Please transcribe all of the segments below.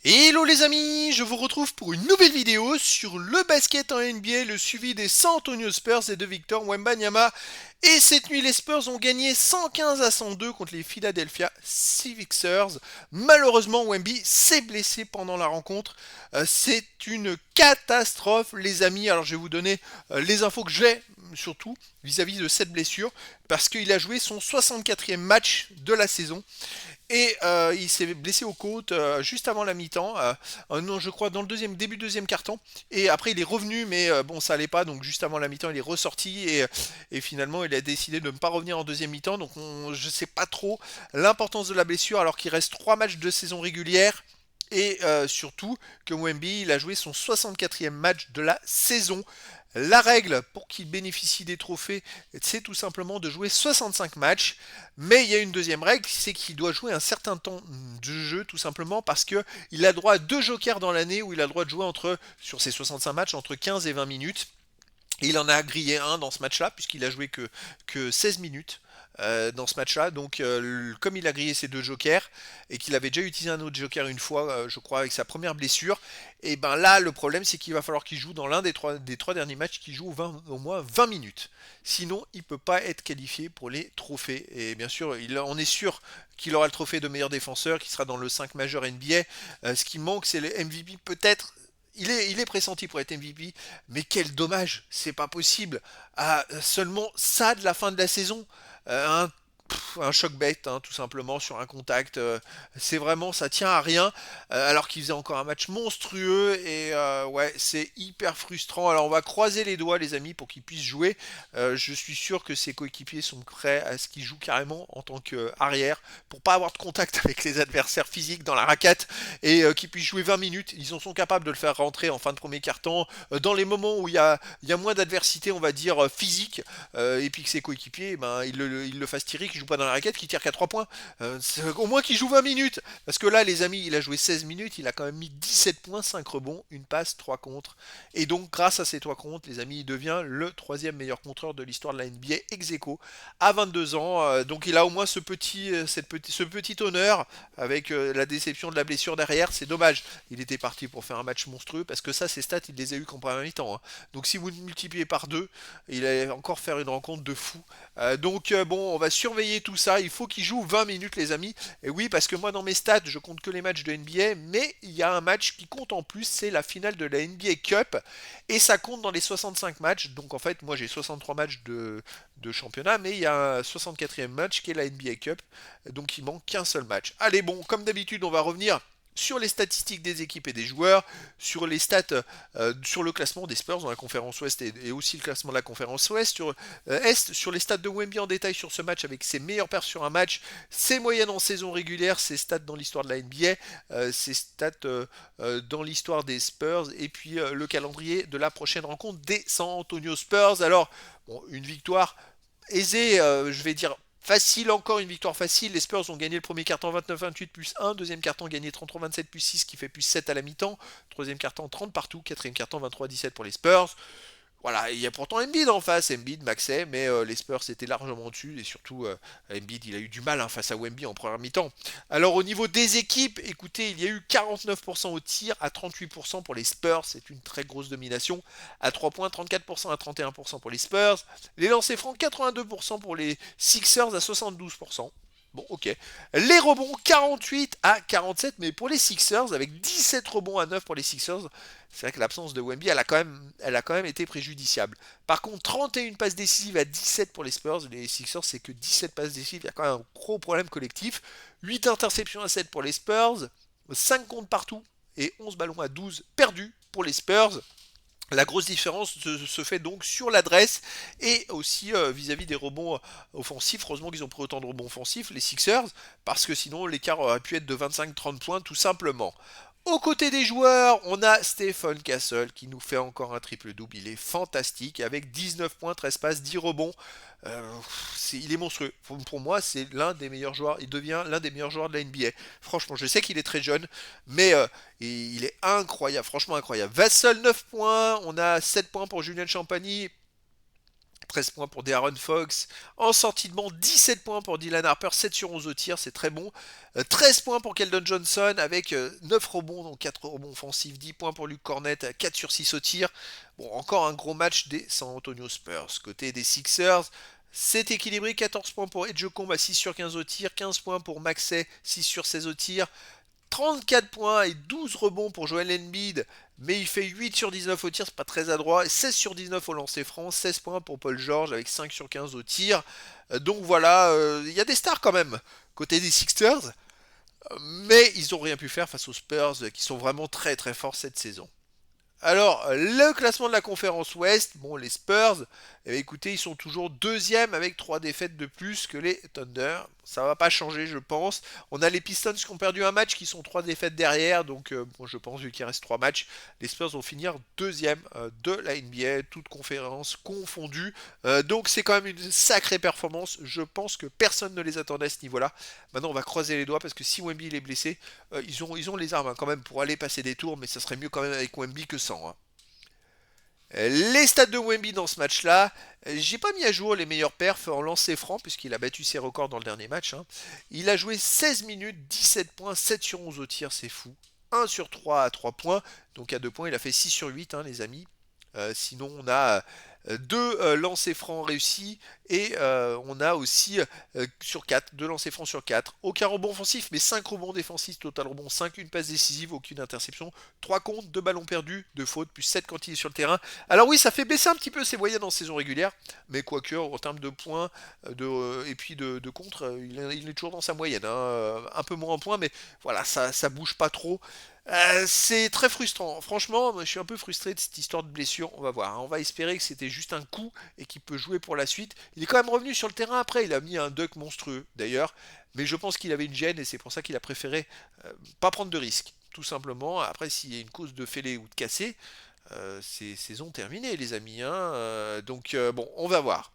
Hello les amis, je vous retrouve pour une nouvelle vidéo sur le basket en NBA, le suivi des San Antonio Spurs et de Victor Wembanyama. Et cette nuit, les Spurs ont gagné 115-102 contre les Philadelphia Sixers. Malheureusement, Wemby s'est blessé pendant la rencontre. C'est une catastrophe, les amis. Alors, je vais vous donner les infos que j'ai, surtout vis-à-vis de cette blessure, parce qu'il a joué son 64e match de la saison. Et il s'est blessé aux côtes juste avant la mi-temps, non, je crois dans le début deuxième quart-temps. Et après il est revenu, mais bon ça allait pas, donc juste avant la mi-temps il est ressorti et finalement il a décidé de ne pas revenir en deuxième mi-temps. Donc je sais pas trop l'importance de la blessure alors qu'il reste 3 matchs de saison régulière. Et surtout que Wemby il a joué son 64e match de la saison. La règle pour qu'il bénéficie des trophées, c'est tout simplement de jouer 65 matchs. Mais il y a une deuxième règle, c'est qu'il doit jouer un certain temps de jeu, tout simplement parce qu'il a droit à 2 jokers dans l'année où il a le droit de jouer sur ses 65 matchs entre 15 et 20 minutes. Et il en a grillé un dans ce match-là, puisqu'il a joué que 16 minutes dans ce match-là. Donc, comme il a grillé ses 2 jokers, et qu'il avait déjà utilisé un autre joker une fois, je crois, avec sa première blessure, et ben là, le problème, c'est qu'il va falloir qu'il joue dans l'un des trois derniers matchs, qu'il joue au moins 20 minutes. Sinon, il ne peut pas être qualifié pour les trophées. Et bien sûr, on est sûr qu'il aura le trophée de meilleur défenseur, qui sera dans le 5 majeur NBA. Ce qui manque, c'est le MVP peut-être. Il est pressenti pour être MVP, mais quel dommage, c'est pas possible. À seulement ça de la fin de la saison, un choc bête, hein, tout simplement, sur un contact. C'est vraiment, ça tient à rien, alors qu'il faisait encore un match monstrueux, et ouais, c'est hyper frustrant. Alors on va croiser les doigts, les amis, pour qu'il puisse jouer. Je suis sûr que ses coéquipiers sont prêts à ce qu'il joue carrément en tant qu'arrière, pour pas avoir de contact avec les adversaires physiques dans la raquette, et qu'il puisse jouer 20 minutes. Ils en sont capables de le faire rentrer en fin de premier quart-temps, dans les moments où il y a moins d'adversité, on va dire, physique, et puis que ses coéquipiers, ben, ils le fassent tirer, qu'il joue pas dans la raquette, qu'il tire qu'à 3 points. Au moins qu'il joue 20 minutes. Parce que là, les amis, il a joué 16 minutes, il a quand même mis 17 points, 5 rebonds, une passe, 3 contres. Et donc, grâce à ces 3 contres, les amis, il devient le troisième meilleur contreur de l'histoire de la NBA, ex aequo, à 22 ans. Donc, il a au moins ce petit honneur, avec la déception de la blessure derrière. C'est dommage. Il était parti pour faire un match monstrueux, parce que ça, ces stats, il les a eu qu'en première mi-temps, hein. Donc, si vous le multipliez par 2, il allait encore faire une rencontre de fou. Donc bon, on va surveiller tout ça. Il faut qu'il joue 20 minutes, les amis. Et oui, parce que moi, dans mes stats, je compte que les matchs de NBA, mais il y a un match qui compte en plus, c'est la finale de la NBA Cup. Et ça compte dans les 65 matchs. Donc en fait, moi, j'ai 63 matchs de championnat, mais il y a un 64e match qui est la NBA Cup. Donc il manque qu'un seul match. Allez, bon, comme d'habitude, on va revenir sur les statistiques des équipes et des joueurs, sur les stats, sur le classement des Spurs dans la conférence Ouest et aussi le classement de la conférence Ouest, Est, sur les stats de Wemby en détail sur ce match avec ses meilleurs perfs sur un match, ses moyennes en saison régulière, ses stats dans l'histoire de la NBA, ses stats dans l'histoire des Spurs et puis le calendrier de la prochaine rencontre des San Antonio Spurs. Alors, bon, une victoire aisée, je vais dire facile, encore une victoire facile. Les Spurs ont gagné le premier carton 29-28 plus 1, deuxième carton gagné 33-27 plus 6 qui fait plus 7 à la mi-temps, troisième carton 30 partout, quatrième carton 23-17 pour les Spurs. Voilà, il y a pourtant Embiid en face, Embiid, Maxey, mais les Spurs étaient largement dessus, et surtout Embiid, il a eu du mal, hein, face à Wemby en première mi-temps. Alors au niveau des équipes, écoutez, il y a eu 49% au tir, à 38% pour les Spurs, c'est une très grosse domination, à 3 points, 34% à 31% pour les Spurs, les lancers francs, 82% pour les Sixers à 72%. Bon, ok. Les rebonds, 48 à 47, mais pour les Sixers, avec 17 rebonds à 9 pour les Sixers, c'est vrai que l'absence de Wemby, elle a quand même été préjudiciable. Par contre, 31 passes décisives à 17 pour les Spurs. Les Sixers, c'est que 17 passes décisives. Il y a quand même un gros problème collectif. 8 interceptions à 7 pour les Spurs. 5 comptes partout. Et 11 ballons à 12 perdus pour les Spurs. La grosse différence se fait donc sur l'adresse et aussi vis-à-vis des rebonds offensifs. Heureusement qu'ils ont pris autant de rebonds offensifs, les Sixers, parce que sinon l'écart aurait pu être de 25-30 points tout simplement. Aux côtés des joueurs, on a Stephen Castle qui nous fait encore un triple-double. Il est fantastique avec 19 points, 13 passes, 10 rebonds. Il est monstrueux. Pour moi, c'est l'un des meilleurs joueurs. Il devient l'un des meilleurs joueurs de la NBA. Franchement, je sais qu'il est très jeune, mais il est incroyable, franchement incroyable. Vassell 9 points, on a 7 points pour Julien Champagny, 13 points pour De'Aaron Fox. En sortie de banc, 17 points pour Dylan Harper, 7 sur 11 au tir, c'est très bon. 13 points pour Keldon Johnson avec 9 rebonds, donc 4 rebonds offensifs. 10 points pour Luke Cornett, 4 sur 6 au tir. Bon, encore un gros match des San Antonio Spurs. Côté des Sixers, c'est équilibré, 14 points pour Edgecombe à 6 sur 15 au tir, 15 points pour Maxey, 6 sur 16 au tir, 34 points et 12 rebonds pour Joel Embiid, mais il fait 8 sur 19 au tir, c'est pas très adroit, 16 sur 19 au lancer franc, 16 points pour Paul George avec 5 sur 15 au tir. Donc voilà, il y a des stars quand même côté des Sixers, mais ils n'ont rien pu faire face aux Spurs qui sont vraiment très très forts cette saison. Alors, le classement de la conférence Ouest, bon, les Spurs, écoutez, ils sont toujours deuxième avec 3 défaites de plus que les Thunder. Ça va pas changer, je pense. On a les Pistons qui ont perdu un match, qui sont 3 défaites derrière. Donc, bon, je pense, vu qu'il reste 3 matchs, les Spurs vont finir deuxième de la NBA, toute conférence confondue. Donc, c'est quand même une sacrée performance. Je pense que personne ne les attendait à ce niveau-là. Maintenant, on va croiser les doigts parce que si Wemby est blessé, ils ont les armes quand même pour aller passer des tours, mais ça serait mieux quand même avec Wemby que sans. Les stats de Wemby dans ce match-là, j'ai pas mis à jour les meilleurs perfs en lancer franc puisqu'il a battu ses records dans le dernier match. Il a joué 16 minutes, 17 points, 7 sur 11 au tir, c'est fou. 1 sur 3 à 3 points, donc à 2 points, il a fait 6 sur 8 les amis. Sinon, on a deux lancers francs réussis et on a aussi sur 4, 2 lancers francs sur 4. Aucun rebond offensif, mais 5 rebonds défensifs, total rebond 5, une passe décisive, aucune interception, 3 comptes, 2 ballons perdus, 2 fautes, plus 7 quand il est sur le terrain. Alors oui, ça fait baisser un petit peu ses moyennes en saison régulière, mais quoique en termes de points et puis de contre, il est toujours dans sa moyenne. Un peu moins en points, mais voilà, ça bouge pas trop. C'est très frustrant. Franchement, je suis un peu frustré de cette histoire de blessure. On va voir. On va espérer que c'était juste un coup et qu'il peut jouer pour la suite. Il est quand même revenu sur le terrain après. Il a mis un duck monstrueux d'ailleurs. Mais je pense qu'il avait une gêne et c'est pour ça qu'il a préféré pas prendre de risques. Tout simplement. Après, s'il y a une cause de fêlé ou de cassé, c'est saison terminée, les amis. Donc, bon, on va voir.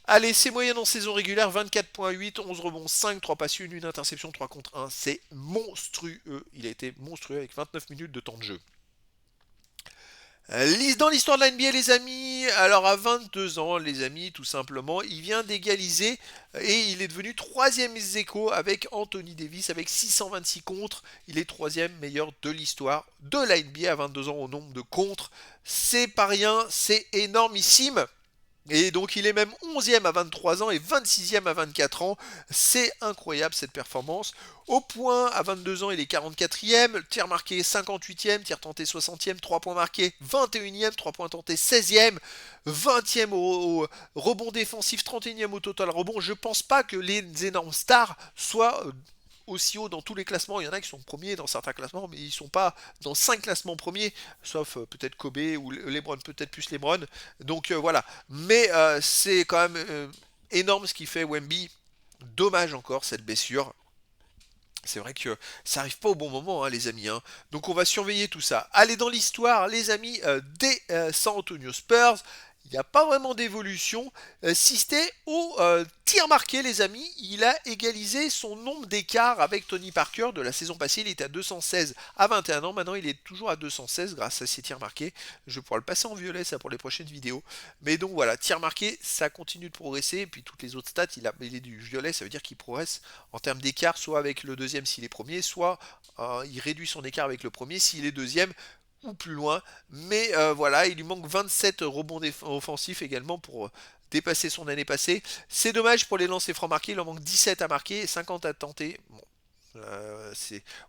Allez, c'est moyenne en saison régulière, 24.8, 11 rebonds, 5, 3 passes, une interception, 3 contre 1. C'est monstrueux. Il a été monstrueux avec 29 minutes de temps de jeu. Dans l'histoire de la NBA, les amis, alors à 22 ans, les amis, tout simplement, il vient d'égaliser et il est devenu troisième ex-aequo avec Anthony Davis avec 626 contres. Il est troisième meilleur de l'histoire de la NBA à 22 ans au nombre de contres. C'est pas rien, c'est énormissime. Et donc il est même 11e à 23 ans et 26e à 24 ans. C'est incroyable cette performance. Au point, à 22 ans, il est 44e. Tir marqué 58e, tir tenté 60e, 3 points marqués 21e, 3 points tentés 16e, 20e au rebond défensif, 31e au total rebond. Je pense pas que les énormes stars soient aussi haut dans tous les classements. Il y en a qui sont premiers dans certains classements, mais ils ne sont pas dans 5 classements premiers, sauf peut-être Kobe ou LeBron, peut-être plus LeBron. Donc voilà. Mais c'est quand même énorme ce qu'il fait Wemby. Dommage encore cette blessure. C'est vrai que ça arrive pas au bon moment, les amis. Donc on va surveiller tout ça. Allez, dans l'histoire, les amis, des San Antonio Spurs. Il n'y a pas vraiment d'évolution. Si c'était au tir marqué, les amis, il a égalisé son nombre d'écarts avec Tony Parker de la saison passée. Il était à 216 à 21 ans. Maintenant, il est toujours à 216 grâce à ses tirs marqués. Je pourrai le passer en violet, ça, pour les prochaines vidéos. Mais donc voilà, tir marqué, ça continue de progresser. Et puis toutes les autres stats, il est du violet, ça veut dire qu'il progresse en termes d'écart, soit avec le deuxième s'il est premier, soit il réduit son écart avec le premier s'il est deuxième ou plus loin. Mais voilà, il lui manque 27 rebonds offensifs également pour dépasser son année passée. C'est dommage pour les lancers francs marqués, il en manque 17 à marquer et 50 à tenter. Bon.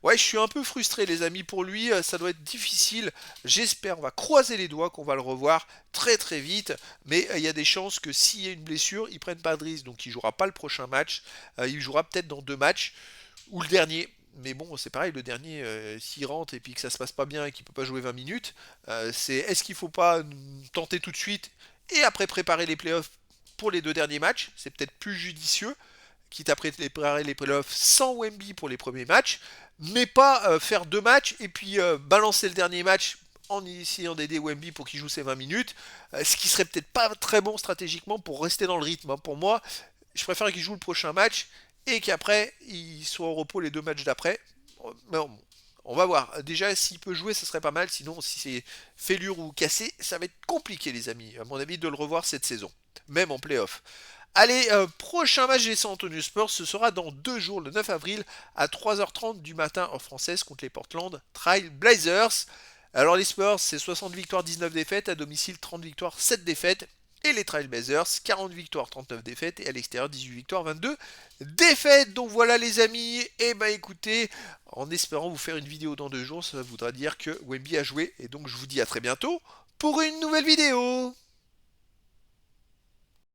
Ouais, je suis un peu frustré, les amis, pour lui. Ça doit être difficile. J'espère, on va croiser les doigts qu'on va le revoir très très vite. Mais il y a des chances que s'il y a une blessure, il prenne pas de risque. Donc il jouera pas le prochain match. Il jouera peut-être dans 2 matchs ou le dernier. Mais bon, c'est pareil, le dernier, s'il rentre et puis que ça se passe pas bien et qu'il peut pas jouer 20 minutes, c'est est-ce qu'il faut pas tenter tout de suite et après préparer les playoffs pour les 2 derniers matchs? C'est peut-être plus judicieux, quitte à préparer les playoffs sans Wemby pour les premiers matchs, mais pas faire 2 matchs et puis balancer le dernier match en essayant d'aider Wemby pour qu'il joue ses 20 minutes, ce qui serait peut-être pas très bon stratégiquement pour rester dans le rythme. Pour moi, je préfère qu'il joue le prochain match et qu'après il soit au repos les 2 matchs d'après. Mais bon, on va voir. Déjà, s'il peut jouer, ça serait pas mal. Sinon, si c'est fêlure ou cassé, ça va être compliqué, les amis. À mon avis, de le revoir cette saison. même en playoff. Allez, prochain match des San Antonio Spurs, ce sera dans 2 jours, le 9 avril, à 3h30 du matin en française contre les Portland Trail Blazers. Alors les Spurs, c'est 60 victoires, 19 défaites, à domicile 30 victoires, 7 défaites. Et les Trail Blazers, 40 victoires, 39 défaites, et à l'extérieur 18 victoires, 22 défaites. Donc voilà les amis, et bah écoutez, en espérant vous faire une vidéo dans 2 jours, ça voudra dire que Wemby a joué, et donc je vous dis à très bientôt pour une nouvelle vidéo.